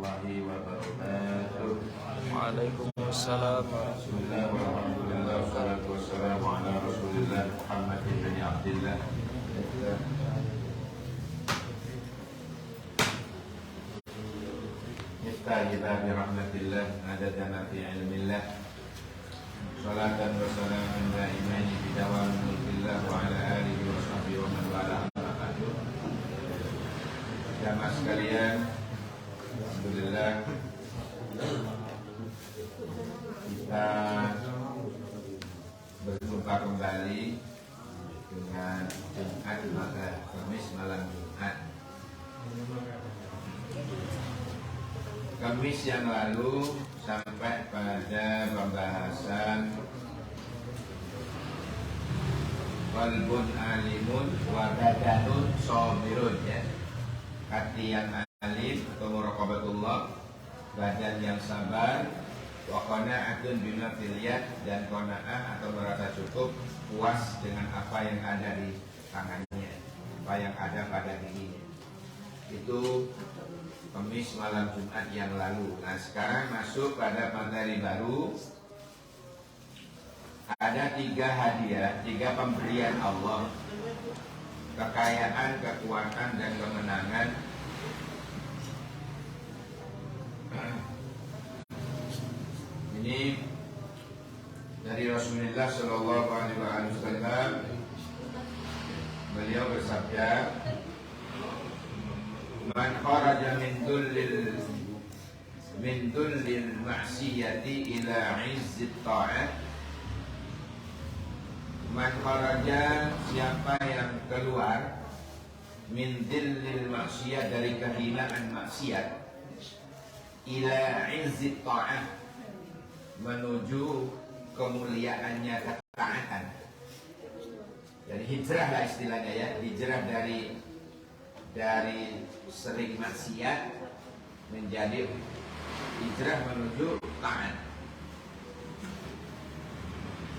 warahmatullahi wabarakatuh. Waalaikumsalam. Bismillah walhamdulillah wassalatu wassalamu ala Rasulillah Muhammad bin Abdillah. Miftahillah bi rahmatillah adadana fi ilmillah. Salatan wa salaman da'imaini bidawam mulkillah wa ala alihi wa sahbihi wa man wala. Jamaah sekalian, alhamdulillah kita berjumpa kembali dengan Jumat pada Kamis malam Jumat. Kamis yang lalu sampai pada pembahasan qalbun alimun wa badanun sabirun, ya. Hati yang alim atau muraqabatullah, badan yang sabar, wa qana'atun bima fil yad, dan qanaah atau merasa cukup, puas dengan apa yang ada di tangannya, apa yang ada pada dirinya. Itu Kamis malam Jumat yang lalu. Nah, sekarang masuk pada materi baru. Ada 3 hadiah, 3 pemberian Allah: kekayaan, kekuatan, dan kemenangan. Ini dari Rasulullah Shallallahu Alaihi Wasallam. Beliau bersabda, "Man kharaja min dullil ma'siyati ila 'izzit ta'at." Man kharaja, siapa yang keluar, min dullil ma'siyat, dari kehinaan maksiat, ila 'izzit ta'at, menuju kemuliaannya ketaatan. Jadi hijrah lah istilahnya, ya. Hijrah dari sering maksiat menjadi hijrah menuju taat.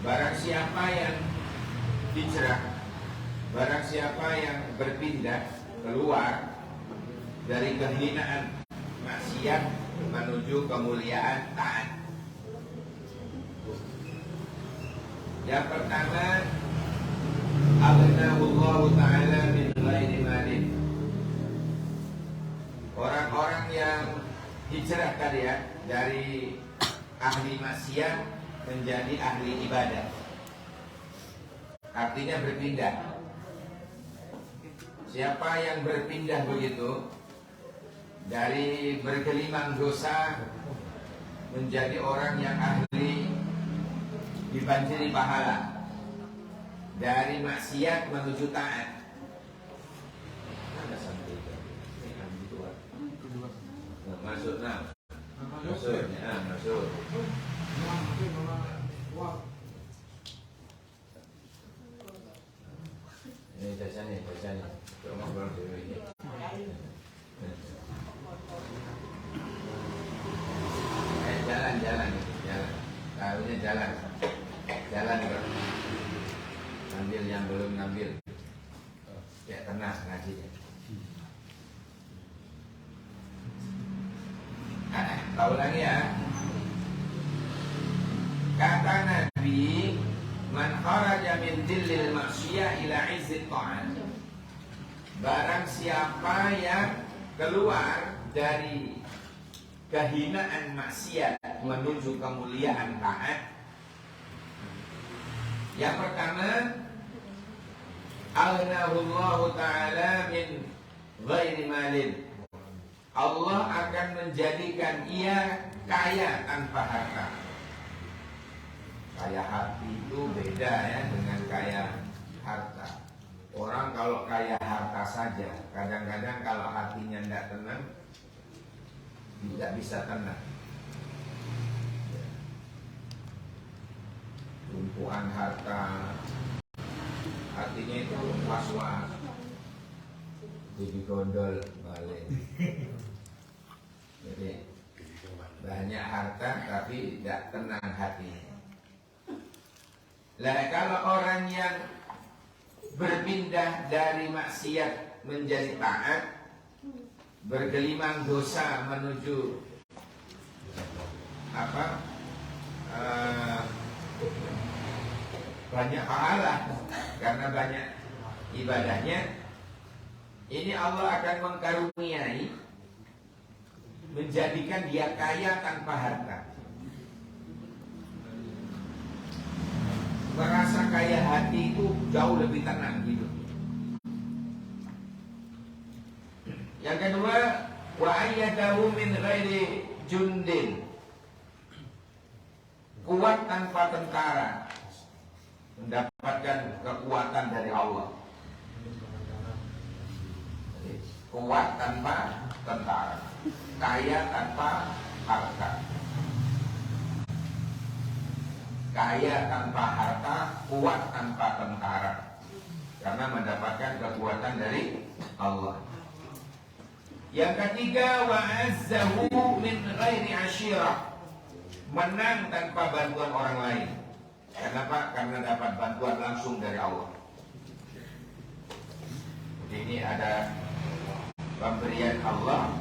Barang siapa yang hijrah, barang siapa yang berpindah keluar dari kehinaan maksiat menuju kemuliaan taat. Yang pertama, aghnahullahu ta'ala min ghairi malin. Orang-orang yang hijrah tadi, ya, dari ahli maksiat menjadi ahli ibadah, artinya berpindah. Siapa yang berpindah begitu, dari bergelimang dosa menjadi orang yang ahli dibanjiri pahala, dari maksiat menuju taat. Masuk, nah. Masuk, ya, masuk. Ini jasanya. Tolong pulang dulu ini. Jalan. Tahunya jalan. Bro. Ambil yang belum ngambil. Ya, tenang ngajinya. Tahu lagi, ya. Kata Nabi, man kharaja min dhillil ma'siyah ila 'izzit ta'at. Barang siapa yang keluar dari kehinaan maksiat menuju kemuliaan taat. Yang pertama, aghnahullahu ta'ala min ghairi malin. Allah akan menjadikan ia kaya tanpa harta. Kaya hati itu beda, ya, dengan kaya harta. Orang kalau kaya harta saja, kadang-kadang kalau hatinya tidak tenang, tidak bisa tenang. Tumpuan harta, hatinya itu was-was, jadi gondol balik. Jadi banyak harta tapi tidak tenang hatinya. Lah, kalau orang yang berpindah dari maksiat menjadi taat, bergelimang dosa menuju banyak pahala karena banyak ibadahnya, ini Allah akan mengkaruniai, menjadikan dia kaya tanpa harta. Merasa kaya hati itu jauh lebih tenang hidup. Yang kedua, wa ayyadahu min ghairi jundin, kuat tanpa tentara, mendapatkan kekuatan dari Allah. Kuat tanpa tentara, kaya tanpa harta. Kaya tanpa harta, kuat tanpa tentara, karena mendapatkan kekuatan dari Allah. Yang ketiga, wa azzahu min ghairi asyirah, menang tanpa bantuan orang lain. Kenapa? Karena dapat bantuan langsung dari Allah. Jadi ini ada pemberian Allah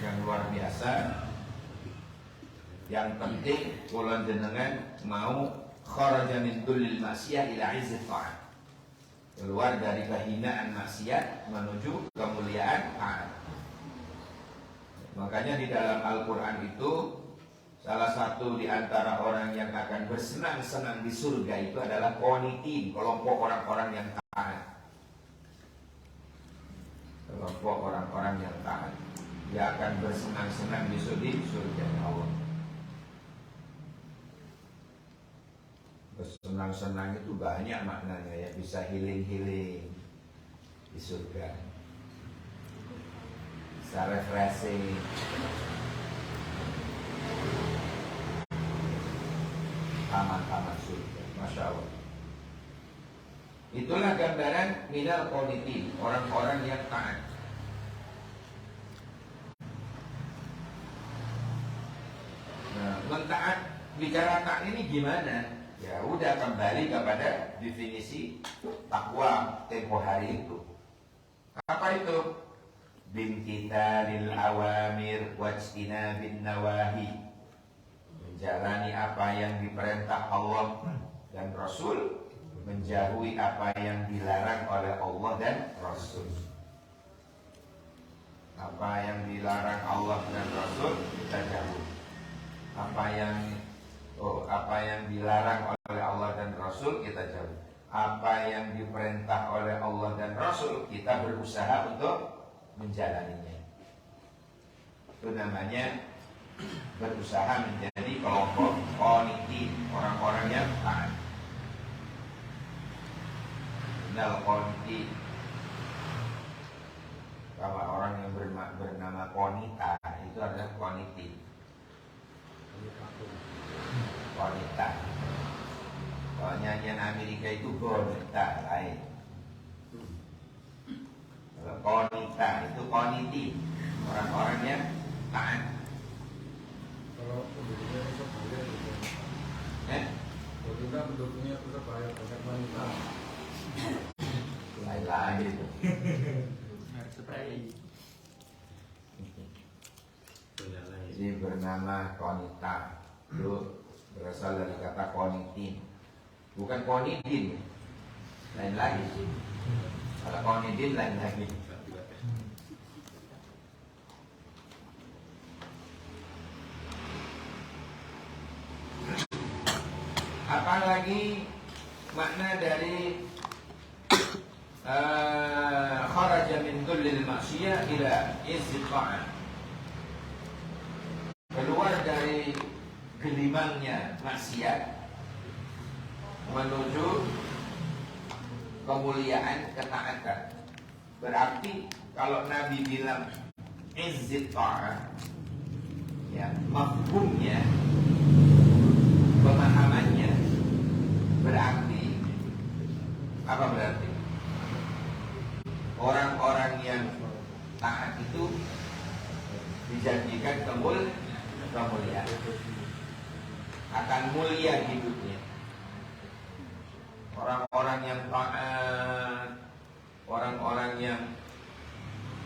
yang luar biasa. Yang penting kula jenengan mau kharaja min dullil maksiyah ila izzat ta'at, keluar dari kehinaan maksiat menuju kemuliaan taat. Makanya di dalam Al-Quran itu salah satu di antara orang yang akan bersenang-senang di surga itu adalah qanitin, kelompok orang-orang yang taat. Kelompok orang-orang yang taat, dia akan bersenang-senang di surga Allah. Bersenang-senang itu banyak maknanya ya, bisa healing-healing di surga, bisa refreshing, taman-taman surga, Masya Allah. Itulah gambaran minal qanitin, orang-orang yang taat. Nah, mentaat, bicara taat ini gimana? Ya udah, kembali kepada definisi takwa tempo hari itu. Apa itu? Bimtithalil awamir wajtinabin nawahi, menjalani apa yang diperintah Allah dan Rasul, menjauhi apa yang dilarang oleh Allah dan Rasul. Apa yang dilarang Allah dan Rasul kita jauhi. Apa yang dilarang oleh Allah dan Rasul kita jauhi. Apa yang diperintah oleh Allah dan Rasul kita berusaha untuk menjalaninya. Itu namanya berusaha menjadi kelompok qanitin, orang-orang yang taat. Innal qanitin. Kalau orang yang bernama qanita itu adalah qanitin. Qanita. Kalau nyanyian Amerika itu bonita lain. Kalau qanita itu qanitin, orang-orang yang taat. Kalau penduduknya itu banyak gitu. Kita penduduknya itu banyak wanita. Lain-lain itu. Jadi bernama qanita itu berasal dari kata qanitin, bukan qanidin, lain lagi. Kalau qanidin lain lagi. Apalagi makna dari kharaja min dullil maksiyah ila izzit ta'at, keluar dari gelimangnya maksiat menuju kemuliaan ketaatan. Berarti kalau Nabi bilang izzit ta'at, ya mafhumnya, pemahamannya berarti apa? Berarti orang-orang yang taat itu dijanjikan kemuliaan, akan mulia hidupnya. Orang-orang yang taat, orang-orang yang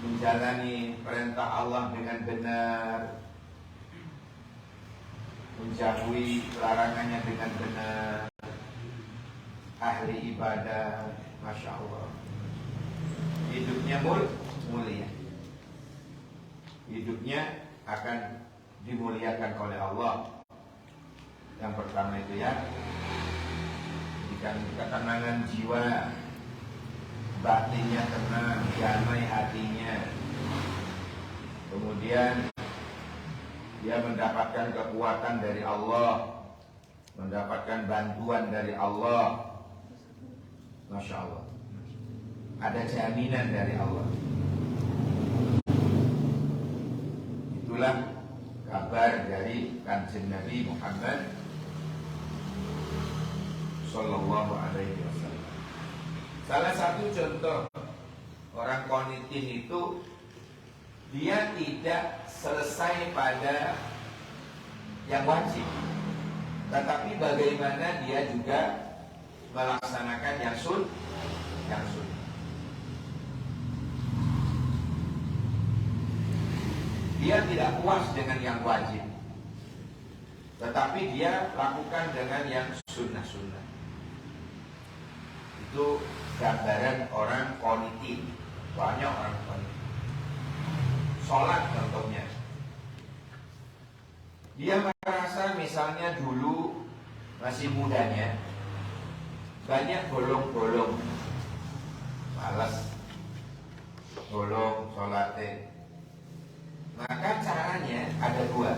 menjalani perintah Allah dengan benar, menjauhi larangannya dengan benar, ahli ibadah, Masya Allah, hidupnya mulia, hidupnya akan dimuliakan oleh Allah. Yang pertama itu ya, berikan ketenangan jiwa, batinnya tenang, damai hatinya. Kemudian dia mendapatkan kekuatan dari Allah, mendapatkan bantuan dari Allah. Masya Allah, ada jaminan dari Allah. Itulah kabar dari Kanjeng Nabi Muhammad Sallallahu Alaihi Wasallam. Salah satu contoh orang qanitin itu, dia tidak selesai pada yang wajib, tetapi bagaimana dia juga melaksanakan yang sunnah. Dia tidak puas dengan yang wajib, tetapi dia lakukan dengan yang sunnah-sunnah. Itu gambaran orang qanitin. Banyak orang qanitin. Sholat contohnya, dia merasa misalnya dulu masih mudanya banyak bolong-bolong, malas bolong sholatnya. Maka caranya ada dua.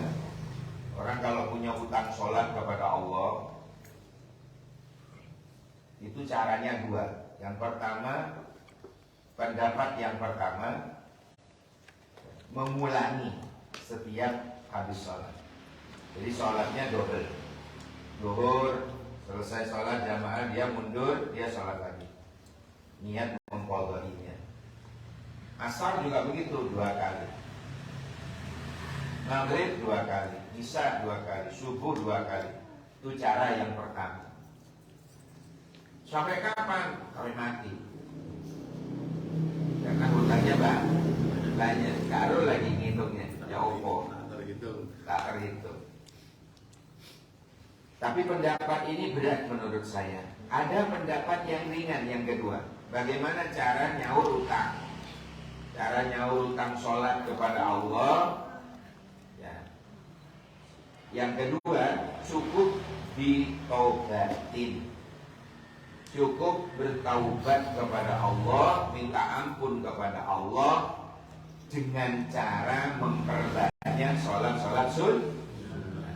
Orang kalau punya utang sholat kepada Allah, itu caranya dua. Yang pertama, pendapat yang pertama, mengulangi setiap habis sholat. Jadi sholatnya double. Zuhur, selesai sholat jamaah, dia mundur, dia sholat lagi. Niat mengqadainya. Asar juga begitu, 2 kali. Maghrib 2 kali, Isya 2 kali, Subuh 2 kali. Itu cara yang pertama. Sampai kapan? Sampai mati. Karena hutangnya banyak. Karo lagi ngitungnya, ya opo, tak terhitung. Tapi pendapat ini berat menurut saya. Ada pendapat yang ringan yang kedua. Bagaimana cara nyaur utang? Cara nyaur utang sholat kepada Allah. Ya. Yang kedua, cukup ditaubatin. Cukup bertaubat kepada Allah, minta ampun kepada Allah dengan cara memperbanyak sholat-sholat sunnah.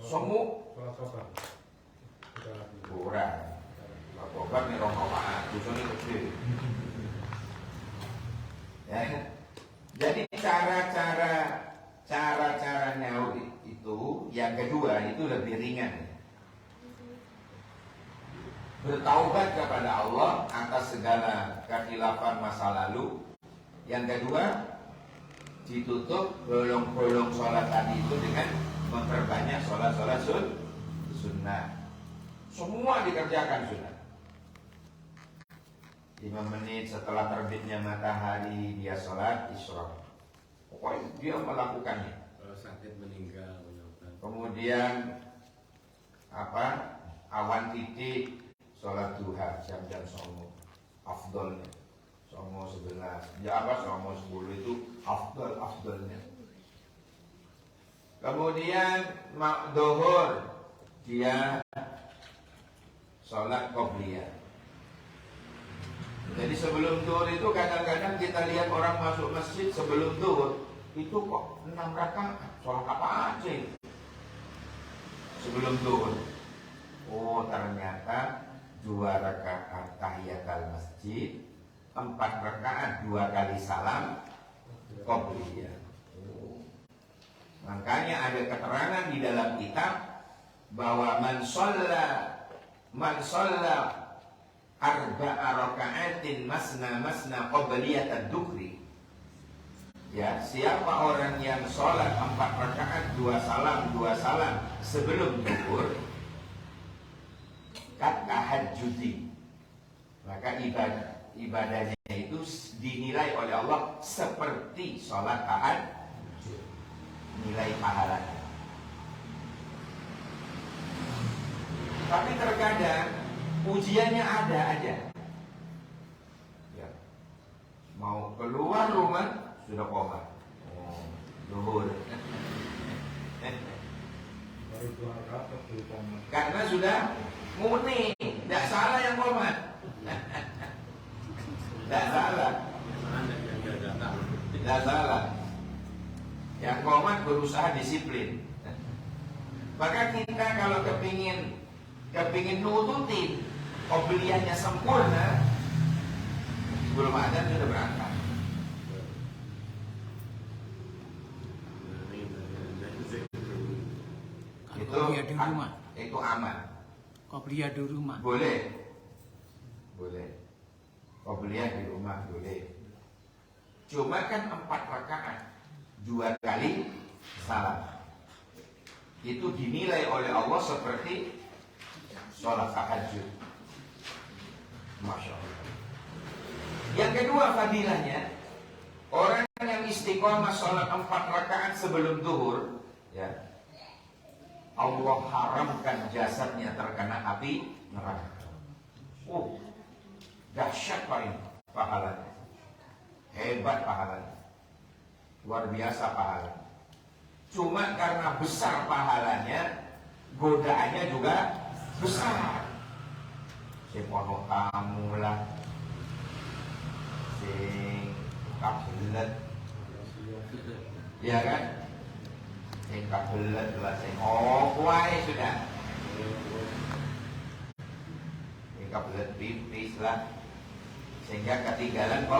Semua kurang. Bapak nih rokokan, dusuni kecil. Ya. Jadi cara-cara nyaur itu yang kedua itu lebih ringan. Bertaubat kepada Allah atas segala kekhilafan masa lalu. Yang kedua, ditutup bolong-bolong sholat tadi itu dengan memperbanyak sholat-sholat sunnah. Semua dikerjakan sunnah. 5 menit setelah terbitnya matahari dia sholat isyraq. Pokoknya dia melakukannya. Kalau sakit meninggal. Kemudian awan titik sholat duha jam-jam songo afdolnya songo 11 ya songo 10 itu afdolnya. Kemudian dohor dia sholat qobliyah. Jadi sebelum duhur itu kadang-kadang kita lihat orang masuk masjid sebelum duhur itu kok 6 rakaat sholat apa aja sebelum duhur. Oh ternyata 2 rakaat tahiyatul masjid, 4 rakaat 2 kali salam qobliyah. Makanya ada keterangan di dalam kitab bahwa man shalla arba'a raka'atin masna qobliyat ad-dukri. Ya, siapa orang yang sholat 4 rakaat 2 salam sebelum zuhur kat tahajjudi, Maka ibadahnya itu dinilai oleh Allah seperti sholat tahajud, nilai pahalanya. Tapi terkadang ujiannya ada aja. Ya. Mau keluar rumah sudah koma. Zuhur. Baru 2 rakaat baru komat. Karena sudah murni, tidak salah yang komat. Tidak salah. Tidak salah. Yang komat berusaha disiplin. Maka kita kalau kepingin nututin obliannya sempurna, sebelum adzan sudah berangkat. Qobliyah di rumah. Itu aman. Qobliyah di rumah. Boleh. Qobliyah di rumah boleh. Cuma kan 4 rakaat, 2 kali salam. Itu dinilai oleh Allah seperti sholat tahajud. Masya Allah. Yang kedua fadilahnya, orang yang istiqomah sholat 4 rakaat sebelum zuhur, ya, Allah haramkan jasadnya terkena api neraka. Dahsyat Pak ini pahalanya. Hebat pahalanya. Luar biasa pahalanya. Cuma karena besar pahalanya, godaannya juga besar. Si pono kamu lah, si kabelet, ya kan? Sing kabelet lah, sing kuai sudah. Sing kabelet pipis lah, sehingga ketinggalan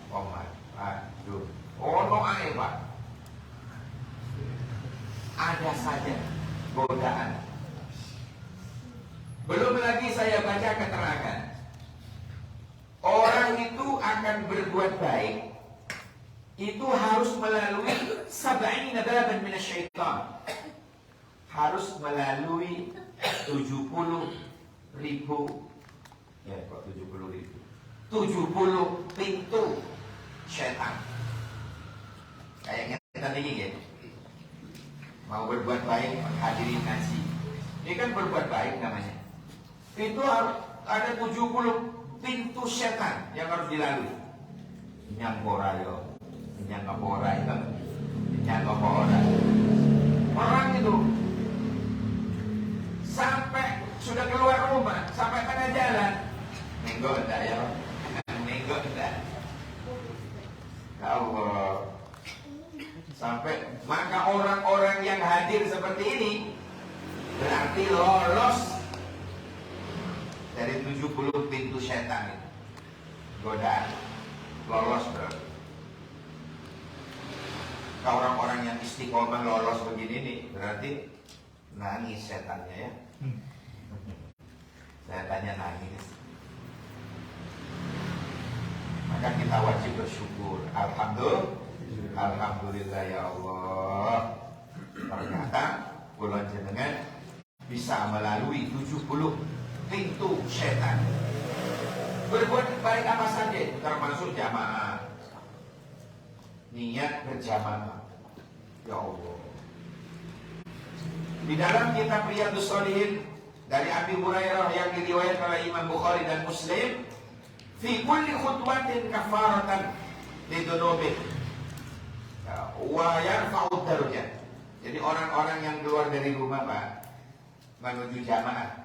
komat. Aduh, no ae Pak. Ada saja godaan. Belum lagi saya baca keterangan, orang itu akan berbuat baik itu harus melalui 70 baban minasyaitan. Harus melalui 70.000, ya kok 70.000, 70 pintu syaitan. Kayaknya kita ini gitu. Mau berbuat baik, menghadiri ngaji, ini kan berbuat baik namanya. Itu harus ada 70 pintu syaitan yang harus dilalui. Nyangkorayo, nyangkorai, nyangkorai. Orang itu sampai sudah keluar rumah, sampai tengah jalan, minggu enggak ya, minggu enggak. Allah. Sampai maka orang-orang yang hadir seperti ini berarti lolos dari 70 pintu setan itu. Godaan. Lolos berarti. Kalau orang-orang yang istiqomah lolos begini nih, berarti nangis setannya ya. Setannya nangis. Maka kita wajib bersyukur. Alhamdulillah ya Allah. Ternyata kula jenengan bisa melalui 70 pintu setan. Berbuat baik apa saja, termasuk jamaah. Niat berjamaah. Ya Allah. Di dalam kitab Riyadhus Shalihin dari Abi Hurairah yang diriwayatkan oleh Imam Bukhari dan Muslim, fi kulli khutwatin kafaratan lidunubih wa yarfa'ud darajat. Jadi orang-orang yang keluar dari rumah Pak menuju jamaah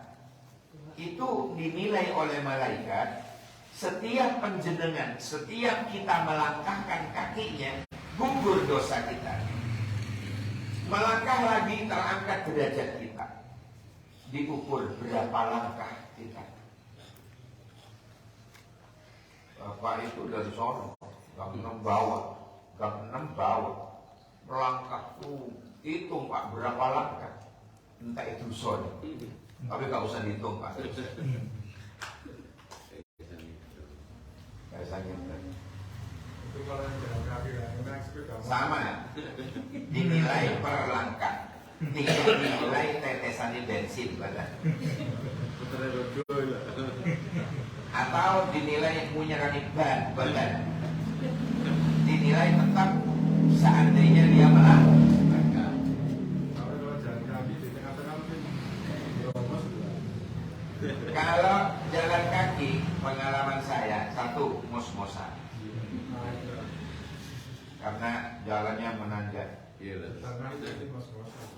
itu dinilai oleh malaikat, setiap penjenengan, setiap kita melangkahkan kakinya, gugur dosa kita. Melangkah lagi terangkat derajat kita. Diukur berapa langkah kita. Bapak itu dari sono, gang 6 bawah, melangkah hitung Pak berapa langkah. Entah itu sono. Tapi gak usah dihitung Pak. Itu kalau yang jalan kaki lah, yang naik sepeda Sama, dinilai per langkah, tidak dinilai tetesan di bensin, badan. atau dinilai menyerang badan, dinilai tetap seandainya dia melanggar. Kalau jalan kaki di tengah-tengah mungkin terobos juga. Kalau jalan kaki, pengalaman saya satu mos-mosan karena jalannya menanjak. Karena itu mas-masan.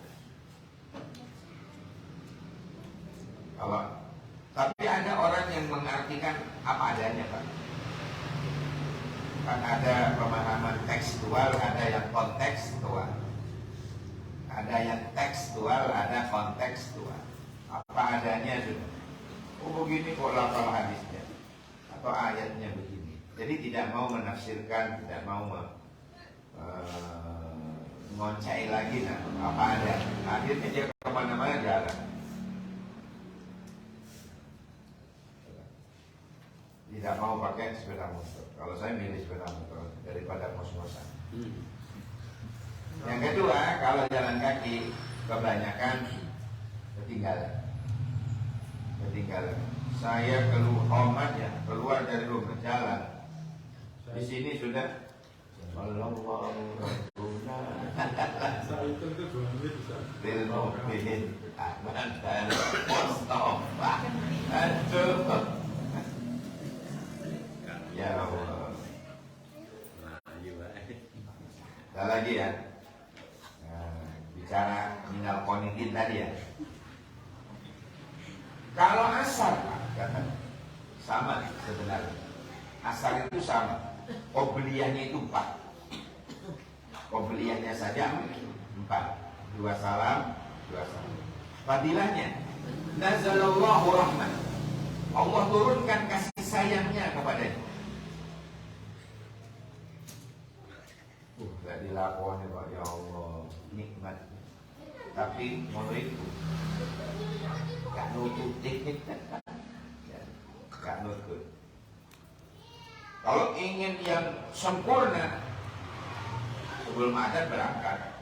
Kalau tapi ada orang yang mengartikan apa adanya, Pak. Kan ada pemahaman tekstual, ada yang kontekstual. Ada yang tekstual, ada kontekstual. Apa adanya sudah. Oh begini kok lafal hadisnya atau ayatnya begini. Jadi tidak mau menafsirkan, tidak mau ngoncai lagi apa ada. Akhirnya dia kemana-mana jalan. Tidak mau pakai sepeda motor. Kalau saya milih sepeda motor daripada mos-mosan. Yang kedua, kalau jalan kaki kebanyakan ketinggalan. Saya keluar dari rumah jalan. Di sini sudah Sallallahu Saya itu 2 menit bisa. Bilmu'min Ahmad dan Mustafa. Aduh. Ya Allah. Ada lagi ya. Bicara minal qanitin tadi ya. Kalau asar, kata sama sebenarnya. Asar itu sama. Qobliyahnya itu 4. Qobliyahnya saja 4. 2 salam, 2 salam. Fadilahnya nazalallahu rahmat. Allah turunkan kasih sayangnya kepadanya. Gak dilakoni Pak, ya Allah, nikmat. Tapi mau itu gak nututin, gak nutut. Kalau ingin yang sempurna, sebelum adzan berangkat,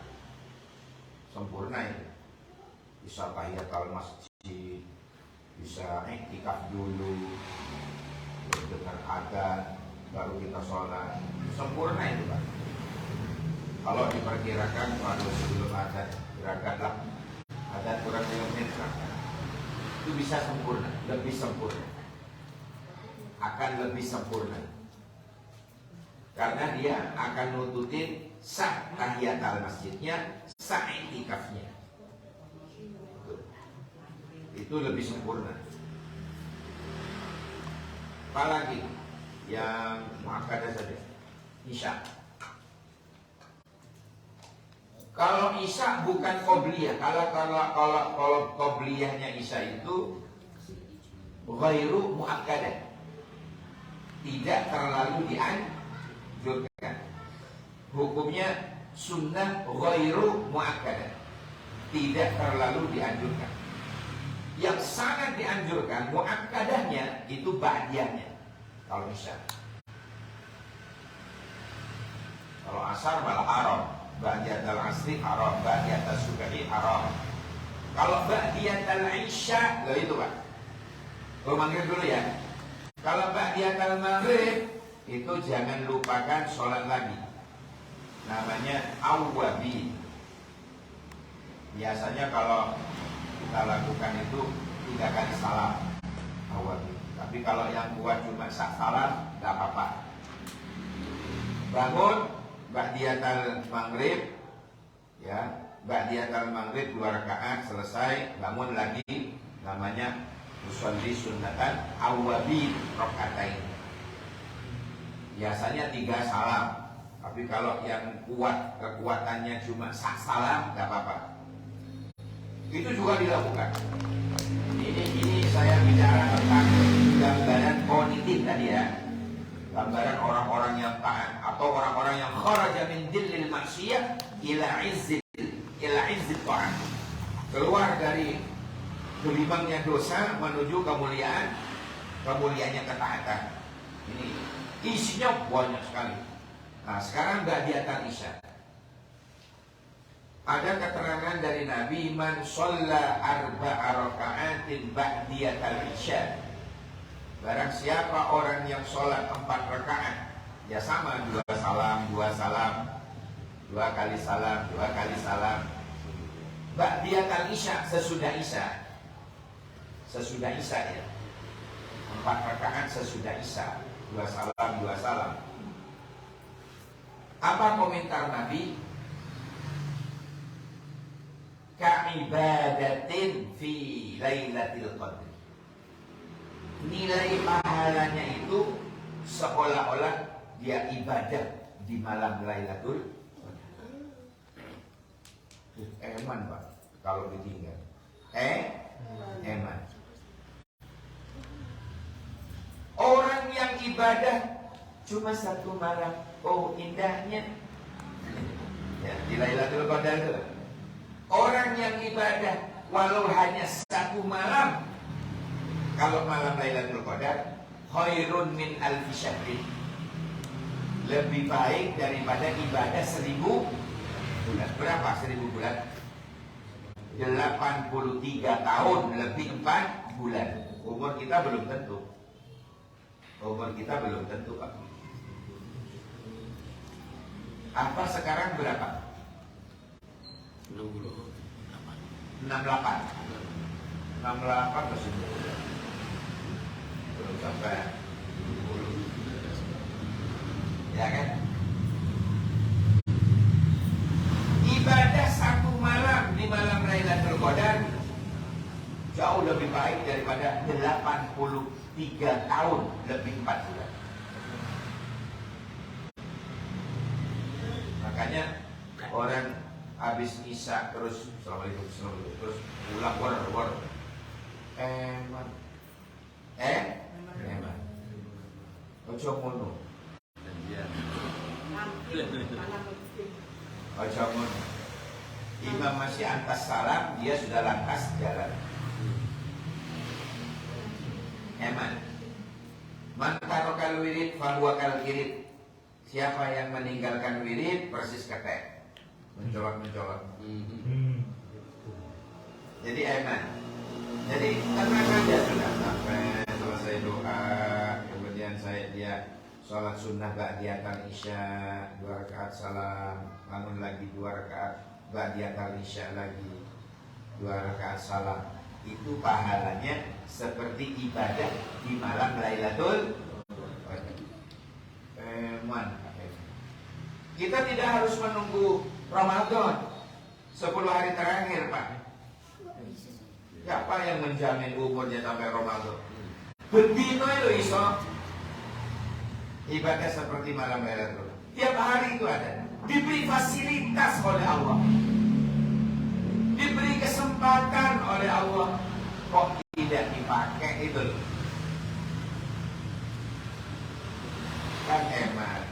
sempurna itu. Bisa tahiyatul masjid, bisa iktikaf dulu, dengan adzan, baru kita sholat. Sempurna itu Pak. Kalau diperkirakan kalau sebelum adzan berangkatlah, adzan kurang 5 menit berangkat. Itu bisa sempurna, lebih sempurna. Akan lebih sempurna. Karena dia akan nututin sah tahiyatul masjidnya, sah iktikafnya. Itu lebih sempurna. Apalagi yang muakkadah saja, isya. Kalau isya bukan qobliyah, kalau qobliyahnya isya itu ghairu muakkadah, tidak terlalu dianjurkan. Hukumnya sunnah ghairu muakkadah, tidak terlalu dianjurkan. Yang sangat dianjurkan muakkadahnya itu ba'diyahnya. Kalau isya, kalau asar malah haram. Ba'diyatul asri haram, ba'diyatul subuhi haram. Kalau ba'diyatul isya, loh itu Pak. Maghrib dulu ya. Kalau ba'diyatul maghrib, itu jangan lupakan sholat lagi. Namanya awwabi. Biasanya kalau kita lakukan itu 3 kali salam awwabi. Tapi kalau yang kuat cuma salam, gak apa-apa. Bangun ba'diyatul maghrib, ya, ba'diyatul maghrib 2 rakaat selesai, bangun lagi, namanya usolli sunnatan awwabi rakaatain. Biasanya 3 salam, tapi kalau yang kuat kekuatannya cuma salam, gak apa-apa. Itu juga dilakukan. Ini saya bicara tentang gambaran qanitin tadi ya. Gambaran orang-orang yang taat atau orang-orang yang kharaja min dillil maksiyah ila izzil ta'at. Keluar dari gelimangnya dosa menuju kemuliaannya ketaatan. Ini isinya banyak sekali. Nah, sekarang ba'diyatul isya. Ada keterangan dari Nabi, man shalla 4 raka'atin ba'diyatul isya Barang siapa orang yang sholat 4 rakaat, ya sama, 2 salam, 2 salam, 2 kali salam, 2 kali salam. Ba'diyatal isya, sesudah isya. Sesudah isya ya. 4 rakaat sesudah isya, 2 salam, 2 salam. Apa komentar Nabi? Ka'ibadatin fi lailatul qadr. Nilai pahalanya itu seolah-olah dia ibadah di malam Lailatul Qadar. Eman Pak, kalau ditinggal. Eman. Orang yang ibadah cuma 1 malam, oh indahnya. Ya, di Lailatul Qadar itu. Orang yang ibadah walau hanya 1 malam, kalau malam Lailatul Qadar, khairun min alfi syahrin, lebih baik daripada ibadah 1000 bulan. Berapa 1000 bulan? 83 tahun lebih 4 bulan. Umur kita belum tentu. Umur kita belum tentu Pak. Apa sekarang berapa? 68 masih muda. Belum sampai 20. Ya kan? Ibadah 1 malam di malam Lailatul Qadar jauh lebih baik daripada 83 tahun lebih 4 bulan. Makanya orang habis isya terus assalamualaikum terus pulang war eman ojo ngono ojo ngono. Imam masih antas salam, dia sudah lantas jalan. Eman man tarokal wirid fahuwa kal kirid. Siapa yang meninggalkan wirid persis ketek, mencolok. Jadi eman. Jadi tenang saja, sudah sampai selesai doa, kemudian dia sholat sunnah ba'diyatal isya 2 rakaat salam, bangun lagi 2 rakaat ba'diyatal isya lagi 2 rakaat salam. Itu pahalanya seperti ibadah di malam Lailatul Qadar. Kita tidak harus menunggu Ramadan 10 hari terakhir Pak. Siapa yang menjamin umurnya sampai Ramadan? Bendino itu iso ibadah seperti malam Lailatul. Tiap hari itu ada. Diberi fasilitas oleh Allah, diberi kesempatan oleh Allah, kok tidak dipakai itu loh. Kan hemat.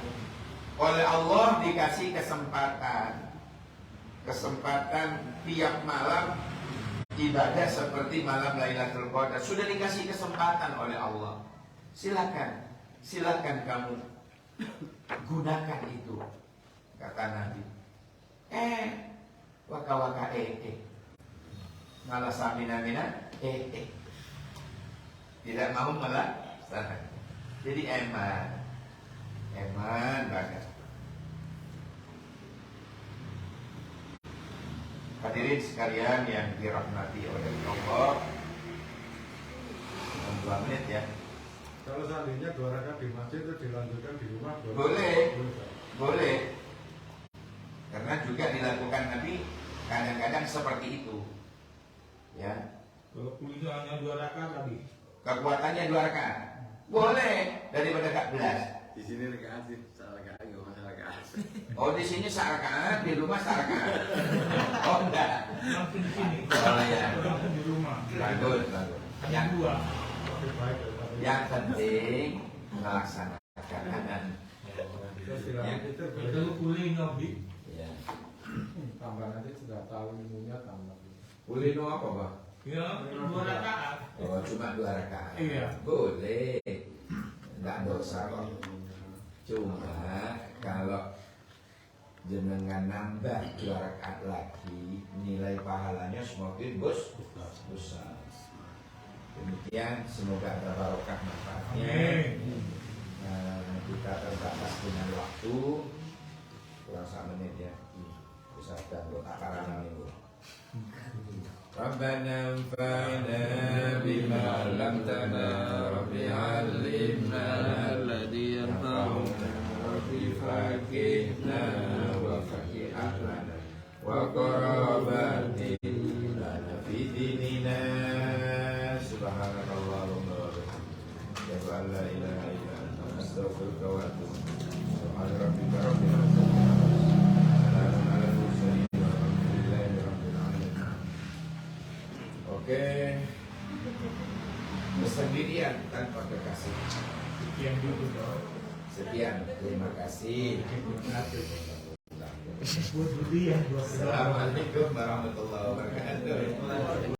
Oleh Allah dikasih kesempatan tiap malam ibadah seperti malam Lailatul Qadar. Sudah dikasih kesempatan oleh Allah. Silakan kamu gunakan itu, kata Nabi. Waka malah samina tidak mau melaksanakan. Jadi eman banget. Hadirin sekalian yang dirahmati oleh Allah, 2 menit ya. Kalau seandainya 2 rakaat di masjid itu dilanjutkan di rumah, boleh. Karena juga dilakukan Nabi kadang-kadang seperti itu. Ya. Kalau itu hanya 2 rakaat tadi. Kekuatannya 2 rakaat. Boleh daripada 14. Di sini rakaat sih, rakaat enggak masalah rakaat. Oh, di sini rakaat, di rumah rakaat. Oh, enggak. Langsung di sini. Oh ya. Langsung di rumah. Bagus. Yang 2. Lebih baik daripada Yang penting melaksanakan. Terus dilanjut itu kuling ngopi. Ya. Tambah nanti sudah tahu ilmunya tambah. Boleh no apa, Pak? Ya, 2 rakaat. Oh, cuma 2 rakaat. Iya. Boleh. Enggak dosa kok. Cuma kalau jenengan nambah 2 rakaat lagi, nilai pahalanya semakin besar. Demikian, semoga ada barokah manfaatnya. Kita terbatas dengan waktu kurang 1 menit ya. Bisa dan tak karena minggu. Rabbana anfa'na bima 'allamtana rabbi 'allimna alladhi yanfa'una rabbi faqihna wa faqih ahlana wa qarabati lana fi dinina subhanakallahumma wa bihamdika wa la ilaha illa anta astaghfiruka wa atubu ilaik. Subhana rabbika rabbil izzati amma yasifun, salamun alal mursalin walhamdulillahi rabbil alamin. Oke, kesendirian tanpa kekasih. Sekian, terima kasih. Assalamualaikum warahmatullahi wabarakatuh.